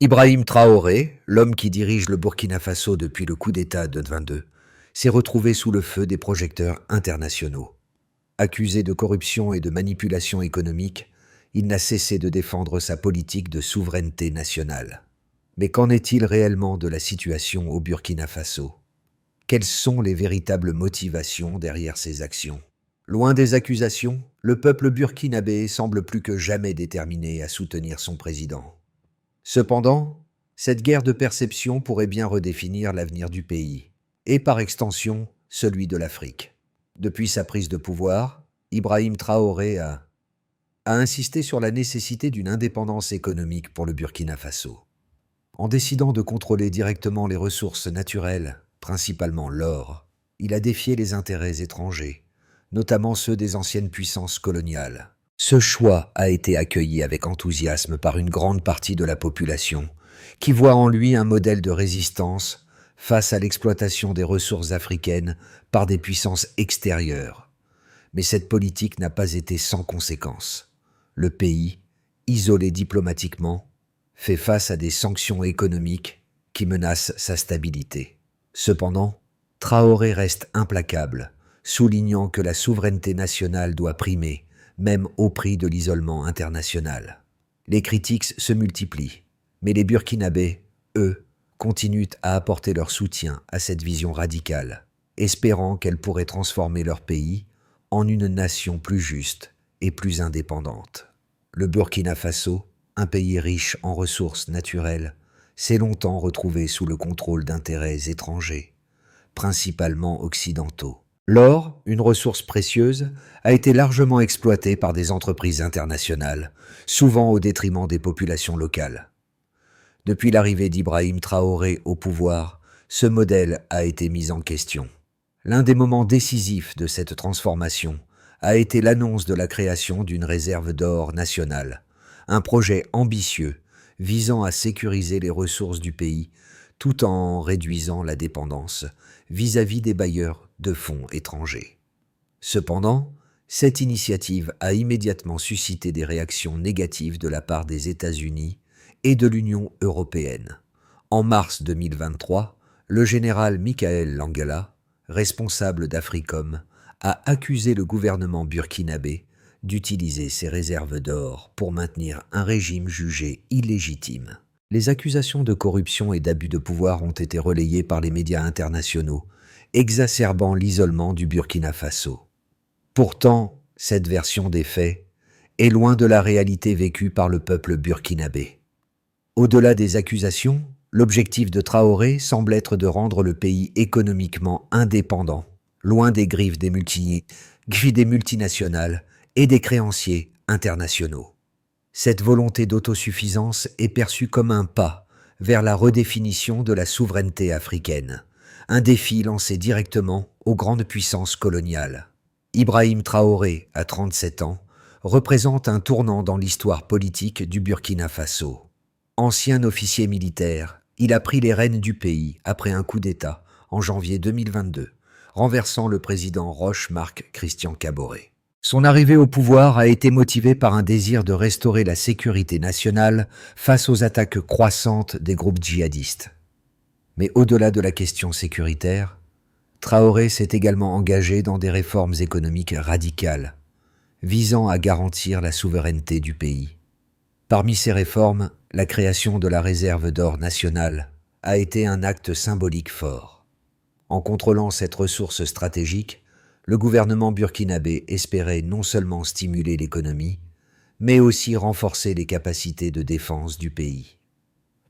Ibrahim Traoré, l'homme qui dirige le Burkina Faso depuis le coup d'État de 22, s'est retrouvé sous le feu des projecteurs internationaux. Accusé de corruption et de manipulation économique, il n'a cessé de défendre sa politique de souveraineté nationale. Mais qu'en est-il réellement de la situation au Burkina Faso? Quelles sont les véritables motivations derrière ces actions? Loin des accusations, le peuple burkinabé semble plus que jamais déterminé à soutenir son président. Cependant, cette guerre de perception pourrait bien redéfinir l'avenir du pays, et par extension, celui de l'Afrique. Depuis sa prise de pouvoir, Ibrahim Traoré a insisté sur la nécessité d'une indépendance économique pour le Burkina Faso. En décidant de contrôler directement les ressources naturelles, principalement l'or, il a défié les intérêts étrangers, notamment ceux des anciennes puissances coloniales. Ce choix a été accueilli avec enthousiasme par une grande partie de la population, qui voit en lui un modèle de résistance face à l'exploitation des ressources africaines par des puissances extérieures. Mais cette politique n'a pas été sans conséquences. Le pays, isolé diplomatiquement, fait face à des sanctions économiques qui menacent sa stabilité. Cependant, Traoré reste implacable, soulignant que la souveraineté nationale doit primer, même au prix de l'isolement international. Les critiques se multiplient, mais les Burkinabés, eux, continuent à apporter leur soutien à cette vision radicale, espérant qu'elle pourrait transformer leur pays en une nation plus juste et plus indépendante. Le Burkina Faso, un pays riche en ressources naturelles, s'est longtemps retrouvé sous le contrôle d'intérêts étrangers, principalement occidentaux. L'or, une ressource précieuse, a été largement exploité par des entreprises internationales, souvent au détriment des populations locales. Depuis l'arrivée d'Ibrahim Traoré au pouvoir, ce modèle a été mis en question. L'un des moments décisifs de cette transformation a été l'annonce de la création d'une réserve d'or nationale, un projet ambitieux visant à sécuriser les ressources du pays tout en réduisant la dépendance vis-à-vis des bailleurs de fonds étrangers. Cependant, cette initiative a immédiatement suscité des réactions négatives de la part des États-Unis et de l'Union européenne. En mars 2023, le général Michael Langela, responsable d'Africom, a accusé le gouvernement burkinabé d'utiliser ses réserves d'or pour maintenir un régime jugé illégitime. Les accusations de corruption et d'abus de pouvoir ont été relayées par les médias internationaux, exacerbant l'isolement du Burkina Faso. Pourtant, cette version des faits est loin de la réalité vécue par le peuple burkinabé. Au-delà des accusations, l'objectif de Traoré semble être de rendre le pays économiquement indépendant, loin des griffes des multinationales et des créanciers internationaux. Cette volonté d'autosuffisance est perçue comme un pas vers la redéfinition de la souveraineté africaine, un défi lancé directement aux grandes puissances coloniales. Ibrahim Traoré, à 37 ans, représente un tournant dans l'histoire politique du Burkina Faso. Ancien officier militaire, il a pris les rênes du pays après un coup d'État en janvier 2022, renversant le président Roch-Marc Christian Kaboré. Son arrivée au pouvoir a été motivée par un désir de restaurer la sécurité nationale face aux attaques croissantes des groupes djihadistes. Mais au-delà de la question sécuritaire, Traoré s'est également engagé dans des réformes économiques radicales, visant à garantir la souveraineté du pays. Parmi ces réformes, la création de la réserve d'or nationale a été un acte symbolique fort. En contrôlant cette ressource stratégique, le gouvernement burkinabé espérait non seulement stimuler l'économie, mais aussi renforcer les capacités de défense du pays.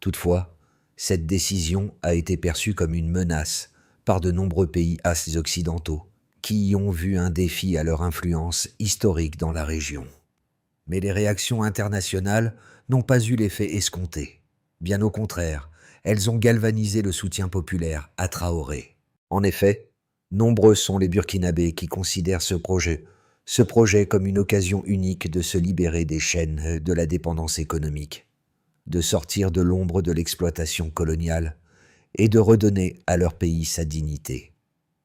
Toutefois, cette décision a été perçue comme une menace par de nombreux pays occidentaux, qui y ont vu un défi à leur influence historique dans la région. Mais les réactions internationales n'ont pas eu l'effet escompté. Bien au contraire, elles ont galvanisé le soutien populaire à Traoré. En effet, nombreux sont les Burkinabés qui considèrent ce projet comme une occasion unique de se libérer des chaînes de la dépendance économique, de sortir de l'ombre de l'exploitation coloniale et de redonner à leur pays sa dignité.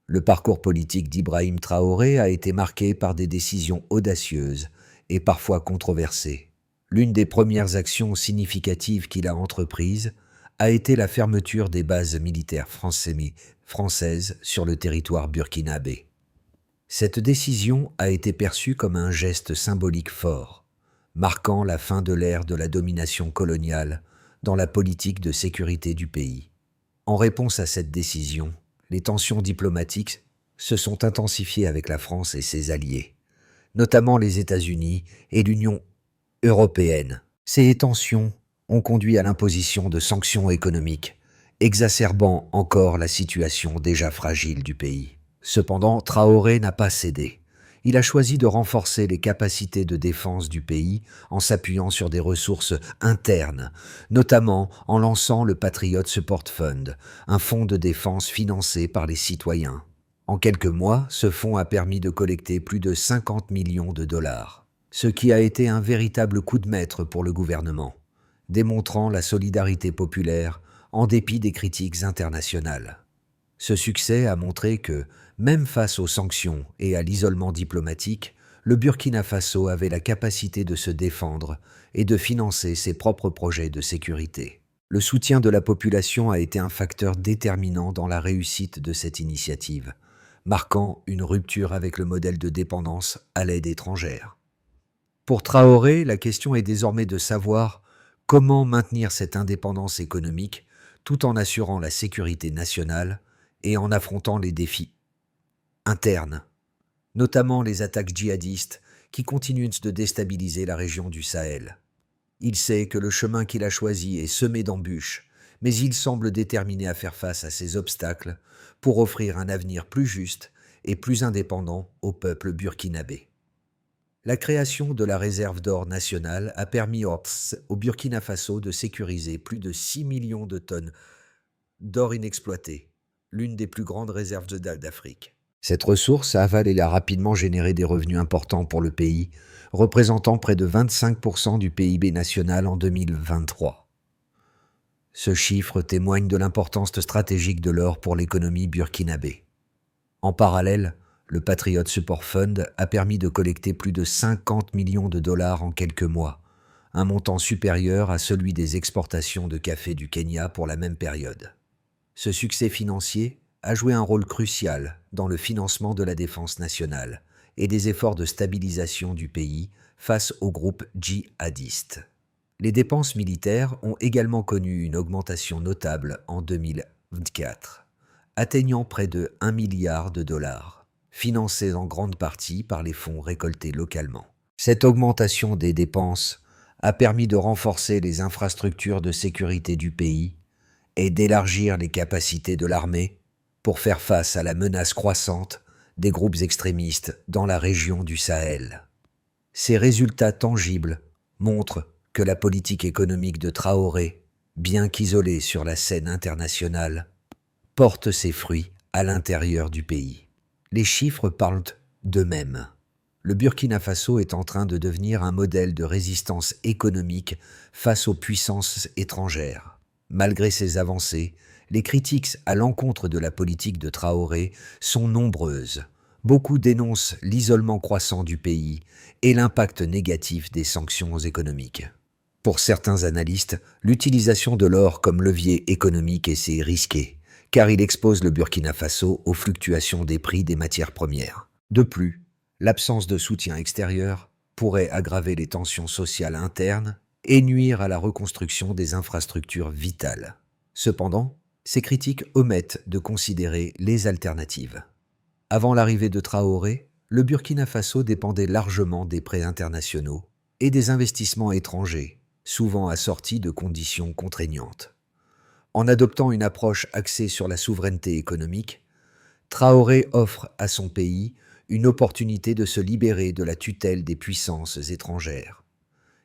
Le parcours politique d'Ibrahim Traoré a été marqué par des décisions audacieuses et parfois controversées. L'une des premières actions significatives qu'il a entreprises a été la fermeture des bases militaires françaises sur le territoire burkinabé. Cette décision a été perçue comme un geste symbolique fort, marquant la fin de l'ère de la domination coloniale dans la politique de sécurité du pays. En réponse à cette décision, les tensions diplomatiques se sont intensifiées avec la France et ses alliés, notamment les États-Unis et l'Union européenne. Ces tensions ont conduit à l'imposition de sanctions économiques, exacerbant encore la situation déjà fragile du pays. Cependant, Traoré n'a pas cédé. Il a choisi de renforcer les capacités de défense du pays en s'appuyant sur des ressources internes, notamment en lançant le Patriot Support Fund, un fonds de défense financé par les citoyens. En quelques mois, ce fonds a permis de collecter plus de 50 millions de dollars, ce qui a été un véritable coup de maître pour le gouvernement, démontrant la solidarité populaire en dépit des critiques internationales. Ce succès a montré que, même face aux sanctions et à l'isolement diplomatique, le Burkina Faso avait la capacité de se défendre et de financer ses propres projets de sécurité. Le soutien de la population a été un facteur déterminant dans la réussite de cette initiative, marquant une rupture avec le modèle de dépendance à l'aide étrangère. Pour Traoré, la question est désormais de savoir comment maintenir cette indépendance économique tout en assurant la sécurité nationale et en affrontant les défis internes, notamment les attaques djihadistes qui continuent de déstabiliser la région du Sahel. Il sait que le chemin qu'il a choisi est semé d'embûches, mais il semble déterminé à faire face à ces obstacles pour offrir un avenir plus juste et plus indépendant au peuple burkinabé. La création de la réserve d'or nationale a permis au Burkina Faso de sécuriser plus de 6 millions de tonnes d'or inexploité, l'une des plus grandes réserves d'Afrique. Cette ressource avalée a rapidement généré des revenus importants pour le pays, représentant près de 25% du PIB national en 2023. Ce chiffre témoigne de l'importance stratégique de l'or pour l'économie burkinabé. En parallèle, le Patriot Support Fund a permis de collecter plus de 50 millions de dollars en quelques mois, un montant supérieur à celui des exportations de café du Kenya pour la même période. Ce succès financier a joué un rôle crucial dans le financement de la défense nationale et des efforts de stabilisation du pays face aux groupes djihadistes. Les dépenses militaires ont également connu une augmentation notable en 2024, atteignant près de 1 milliard de dollars, financés en grande partie par les fonds récoltés localement. Cette augmentation des dépenses a permis de renforcer les infrastructures de sécurité du pays et d'élargir les capacités de l'armée pour faire face à la menace croissante des groupes extrémistes dans la région du Sahel. Ces résultats tangibles montrent que la politique économique de Traoré, bien qu'isolée sur la scène internationale, porte ses fruits à l'intérieur du pays. Les chiffres parlent d'eux-mêmes. Le Burkina Faso est en train de devenir un modèle de résistance économique face aux puissances étrangères. Malgré ces avancées, les critiques à l'encontre de la politique de Traoré sont nombreuses. Beaucoup dénoncent l'isolement croissant du pays et l'impact négatif des sanctions économiques. Pour certains analystes, l'utilisation de l'or comme levier économique est risquée, car il expose le Burkina Faso aux fluctuations des prix des matières premières. De plus, l'absence de soutien extérieur pourrait aggraver les tensions sociales internes et nuire à la reconstruction des infrastructures vitales. Cependant, ces critiques omettent de considérer les alternatives. Avant l'arrivée de Traoré, le Burkina Faso dépendait largement des prêts internationaux et des investissements étrangers, souvent assortis de conditions contraignantes. En adoptant une approche axée sur la souveraineté économique, Traoré offre à son pays une opportunité de se libérer de la tutelle des puissances étrangères.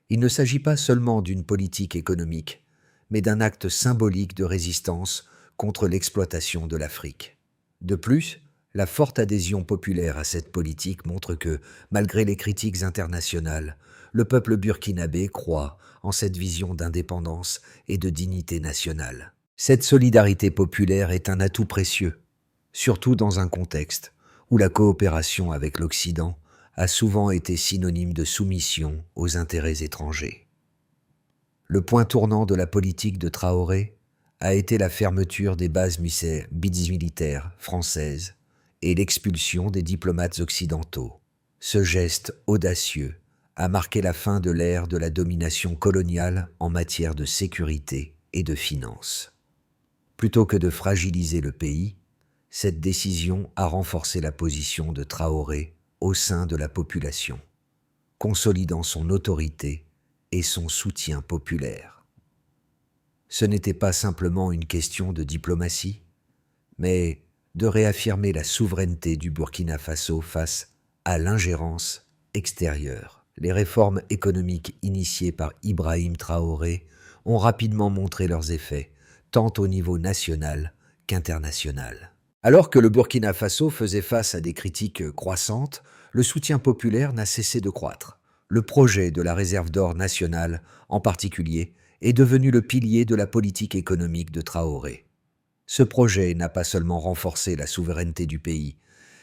Il ne s'agit pas seulement d'une politique économique, mais d'un acte symbolique de résistance contre l'exploitation de l'Afrique. De plus, la forte adhésion populaire à cette politique montre que, malgré les critiques internationales, le peuple burkinabé croit en cette vision d'indépendance et de dignité nationale. Cette solidarité populaire est un atout précieux, surtout dans un contexte où la coopération avec l'Occident a souvent été synonyme de soumission aux intérêts étrangers. Le point tournant de la politique de Traoré a été la fermeture des bases militaires françaises et l'expulsion des diplomates occidentaux. Ce geste audacieux a marqué la fin de l'ère de la domination coloniale en matière de sécurité et de finances. Plutôt que de fragiliser le pays, cette décision a renforcé la position de Traoré au sein de la population, consolidant son autorité et son soutien populaire. Ce n'était pas simplement une question de diplomatie, mais de réaffirmer la souveraineté du Burkina Faso face à l'ingérence extérieure. Les réformes économiques initiées par Ibrahim Traoré ont rapidement montré leurs effets, tant au niveau national qu'international. Alors que le Burkina Faso faisait face à des critiques croissantes, le soutien populaire n'a cessé de croître. Le projet de la réserve d'or nationale, en particulier, est devenu le pilier de la politique économique de Traoré. Ce projet n'a pas seulement renforcé la souveraineté du pays,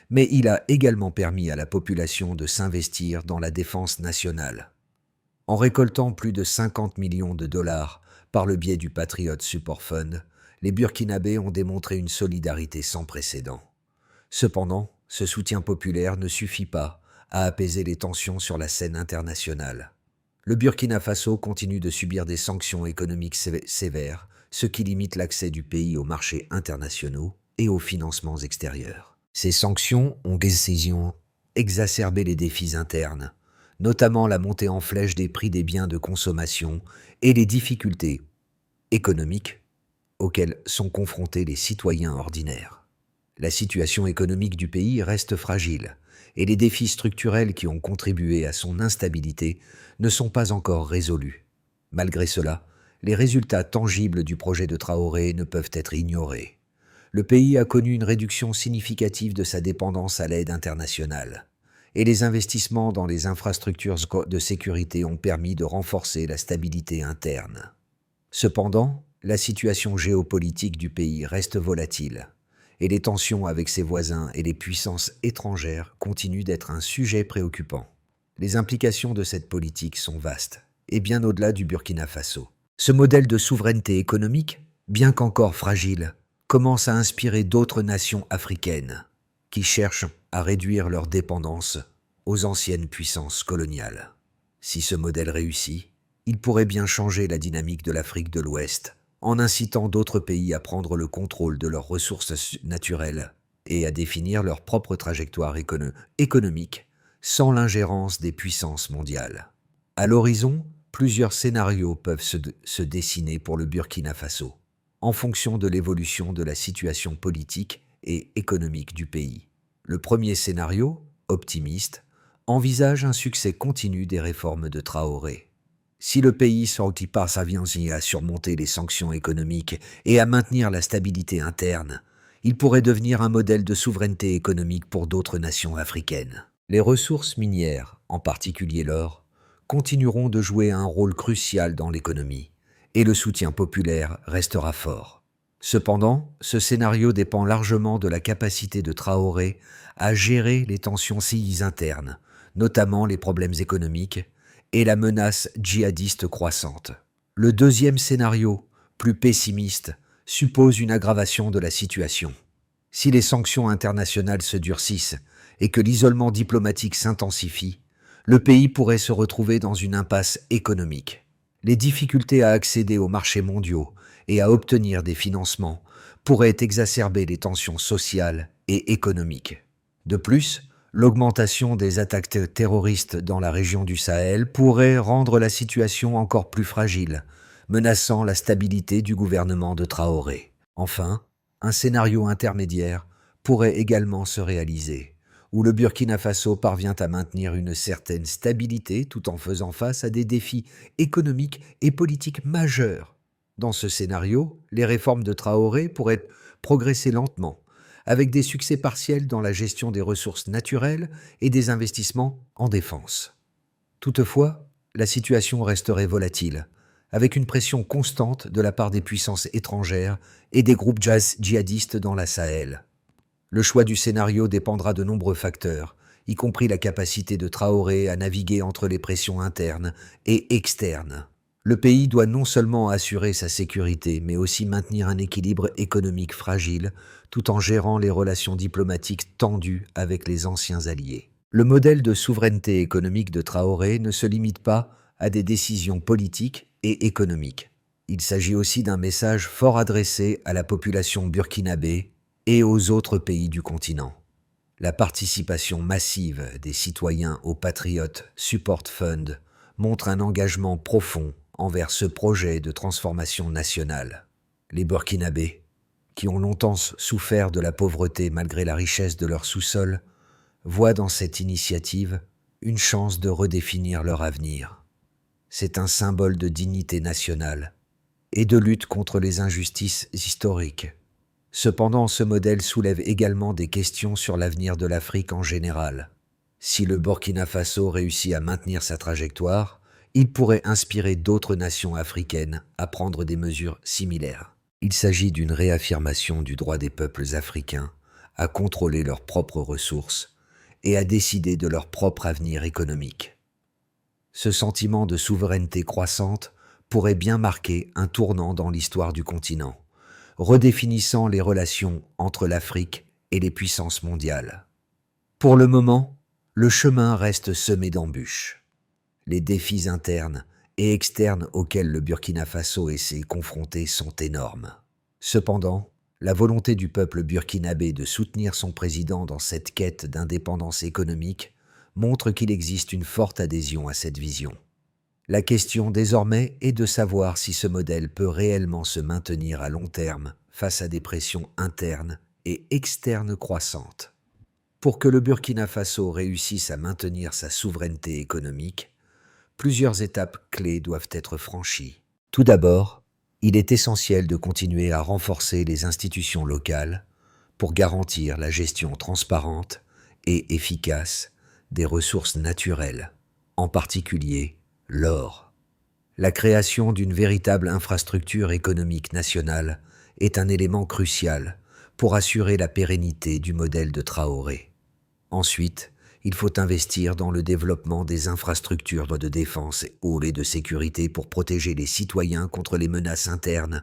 mais il a également permis à la population de s'investir dans la défense nationale. En récoltant plus de 50 millions de dollars par le biais du Patriot Support Fund, les Burkinabés ont démontré une solidarité sans précédent. Cependant, ce soutien populaire ne suffit pas à apaiser les tensions sur la scène internationale. Le Burkina Faso continue de subir des sanctions économiques sévères, ce qui limite l'accès du pays aux marchés internationaux et aux financements extérieurs. Ces sanctions ont exacerbé les défis internes, notamment la montée en flèche des prix des biens de consommation et les difficultés économiques auxquelles sont confrontés les citoyens ordinaires. La situation économique du pays reste fragile et les défis structurels qui ont contribué à son instabilité ne sont pas encore résolus. Malgré cela, les résultats tangibles du projet de Traoré ne peuvent être ignorés. Le pays a connu une réduction significative de sa dépendance à l'aide internationale, et les investissements dans les infrastructures de sécurité ont permis de renforcer la stabilité interne. Cependant, la situation géopolitique du pays reste volatile, et les tensions avec ses voisins et les puissances étrangères continuent d'être un sujet préoccupant. Les implications de cette politique sont vastes, et bien au-delà du Burkina Faso. Ce modèle de souveraineté économique, bien qu'encore fragile, commence à inspirer d'autres nations africaines qui cherchent à réduire leur dépendance aux anciennes puissances coloniales. Si ce modèle réussit, il pourrait bien changer la dynamique de l'Afrique de l'Ouest en incitant d'autres pays à prendre le contrôle de leurs ressources naturelles et à définir leur propre trajectoire économique sans l'ingérence des puissances mondiales. À l'horizon, plusieurs scénarios peuvent se dessiner pour le Burkina Faso, en fonction de l'évolution de la situation politique et économique du pays. Le premier scénario, optimiste, envisage un succès continu des réformes de Traoré. Si le pays parvient à surmonter les sanctions économiques et à maintenir la stabilité interne, il pourrait devenir un modèle de souveraineté économique pour d'autres nations africaines. Les ressources minières, en particulier l'or, continueront de jouer un rôle crucial dans l'économie, et le soutien populaire restera fort. Cependant, ce scénario dépend largement de la capacité de Traoré à gérer les tensions internes, notamment les problèmes économiques, et la menace djihadiste croissante. Le deuxième scénario, plus pessimiste, suppose une aggravation de la situation. Si les sanctions internationales se durcissent et que l'isolement diplomatique s'intensifie, le pays pourrait se retrouver dans une impasse économique. Les difficultés à accéder aux marchés mondiaux et à obtenir des financements pourraient exacerber les tensions sociales et économiques. De plus, l'augmentation des attaques terroristes dans la région du Sahel pourrait rendre la situation encore plus fragile, menaçant la stabilité du gouvernement de Traoré. Enfin, un scénario intermédiaire pourrait également se réaliser, où le Burkina Faso parvient à maintenir une certaine stabilité tout en faisant face à des défis économiques et politiques majeurs. Dans ce scénario, les réformes de Traoré pourraient progresser lentement, avec des succès partiels dans la gestion des ressources naturelles et des investissements en défense. Toutefois, la situation resterait volatile, avec une pression constante de la part des puissances étrangères et des groupes djihadistes dans la Sahel. Le choix du scénario dépendra de nombreux facteurs, y compris la capacité de Traoré à naviguer entre les pressions internes et externes. Le pays doit non seulement assurer sa sécurité, mais aussi maintenir un équilibre économique fragile, tout en gérant les relations diplomatiques tendues avec les anciens alliés. Le modèle de souveraineté économique de Traoré ne se limite pas à des décisions politiques et économiques. Il s'agit aussi d'un message fort adressé à la population burkinabé et aux autres pays du continent. La participation massive des citoyens au Patriot Support Fund montre un engagement profond envers ce projet de transformation nationale. Les Burkinabés, qui ont longtemps souffert de la pauvreté malgré la richesse de leur sous-sol, voient dans cette initiative une chance de redéfinir leur avenir. C'est un symbole de dignité nationale et de lutte contre les injustices historiques. Cependant, ce modèle soulève également des questions sur l'avenir de l'Afrique en général. Si le Burkina Faso réussit à maintenir sa trajectoire, il pourrait inspirer d'autres nations africaines à prendre des mesures similaires. Il s'agit d'une réaffirmation du droit des peuples africains à contrôler leurs propres ressources et à décider de leur propre avenir économique. Ce sentiment de souveraineté croissante pourrait bien marquer un tournant dans l'histoire du continent, redéfinissant les relations entre l'Afrique et les puissances mondiales. Pour le moment, le chemin reste semé d'embûches. Les défis internes et externes auxquels le Burkina Faso s'est confronté sont énormes. Cependant, la volonté du peuple burkinabé de soutenir son président dans cette quête d'indépendance économique montre qu'il existe une forte adhésion à cette vision. La question désormais est de savoir si ce modèle peut réellement se maintenir à long terme face à des pressions internes et externes croissantes. Pour que le Burkina Faso réussisse à maintenir sa souveraineté économique, plusieurs étapes clés doivent être franchies. Tout d'abord, il est essentiel de continuer à renforcer les institutions locales pour garantir la gestion transparente et efficace des ressources naturelles, en particulier l'or. La création d'une véritable infrastructure économique nationale est un élément crucial pour assurer la pérennité du modèle de Traoré. Ensuite, il faut investir dans le développement des infrastructures de défense et de sécurité pour protéger les citoyens contre les menaces internes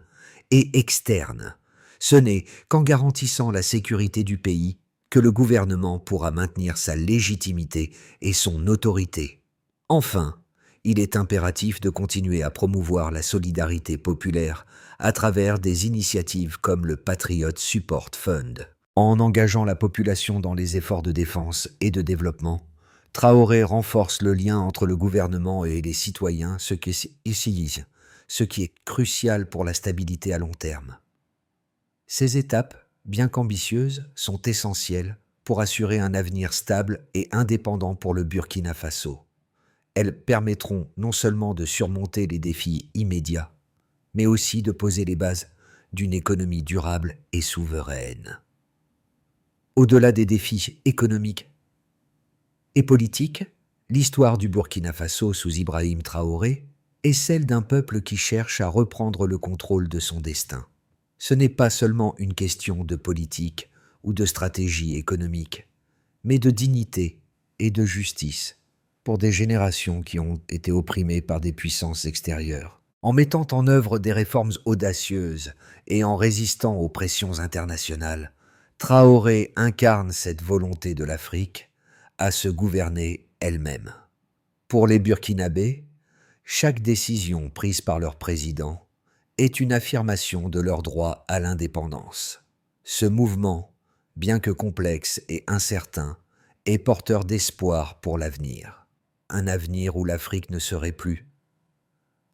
et externes. Ce n'est qu'en garantissant la sécurité du pays que le gouvernement pourra maintenir sa légitimité et son autorité. Enfin, il est impératif de continuer à promouvoir la solidarité populaire à travers des initiatives comme le Patriot Support Fund. En engageant la population dans les efforts de défense et de développement, Traoré renforce le lien entre le gouvernement et les citoyens, ce qui est crucial pour la stabilité à long terme. Ces étapes, bien qu'ambitieuses, sont essentielles pour assurer un avenir stable et indépendant pour le Burkina Faso. Elles permettront non seulement de surmonter les défis immédiats, mais aussi de poser les bases d'une économie durable et souveraine. Au-delà des défis économiques et politiques, l'histoire du Burkina Faso sous Ibrahim Traoré est celle d'un peuple qui cherche à reprendre le contrôle de son destin. Ce n'est pas seulement une question de politique ou de stratégie économique, mais de dignité et de justice pour des générations qui ont été opprimées par des puissances extérieures. En mettant en œuvre des réformes audacieuses et en résistant aux pressions internationales, Traoré incarne cette volonté de l'Afrique à se gouverner elle-même. Pour les Burkinabés, chaque décision prise par leur président est une affirmation de leur droit à l'indépendance. Ce mouvement, bien que complexe et incertain, est porteur d'espoir pour l'avenir. Un avenir où l'Afrique ne serait plus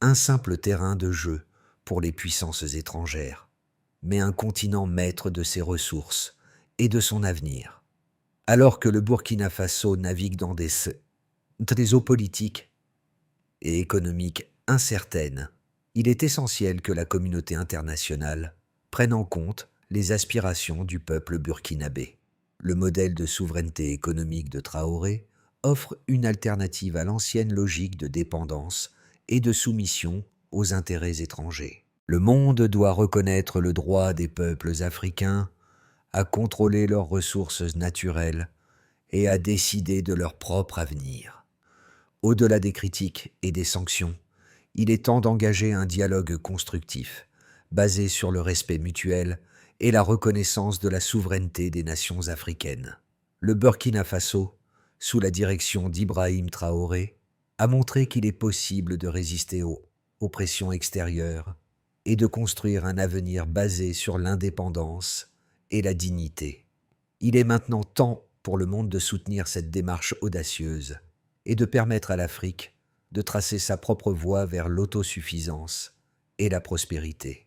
un simple terrain de jeu pour les puissances étrangères, mais un continent maître de ses ressources et de son avenir. Alors que le Burkina Faso navigue dans des eaux politiques et économiques incertaines, il est essentiel que la communauté internationale prenne en compte les aspirations du peuple burkinabé. Le modèle de souveraineté économique de Traoré offre une alternative à l'ancienne logique de dépendance et de soumission aux intérêts étrangers. Le monde doit reconnaître le droit des peuples africains à contrôler leurs ressources naturelles et à décider de leur propre avenir. Au-delà des critiques et des sanctions, Il est temps d'engager un dialogue constructif, basé sur le respect mutuel et la reconnaissance de la souveraineté des nations africaines. Le Burkina Faso, sous la direction d'Ibrahim Traoré, a montré qu'il est possible de résister aux pressions extérieures et de construire un avenir basé sur l'indépendance et la dignité. Il est maintenant temps pour le monde de soutenir cette démarche audacieuse et de permettre à l'Afrique de tracer sa propre voie vers l'autosuffisance et la prospérité.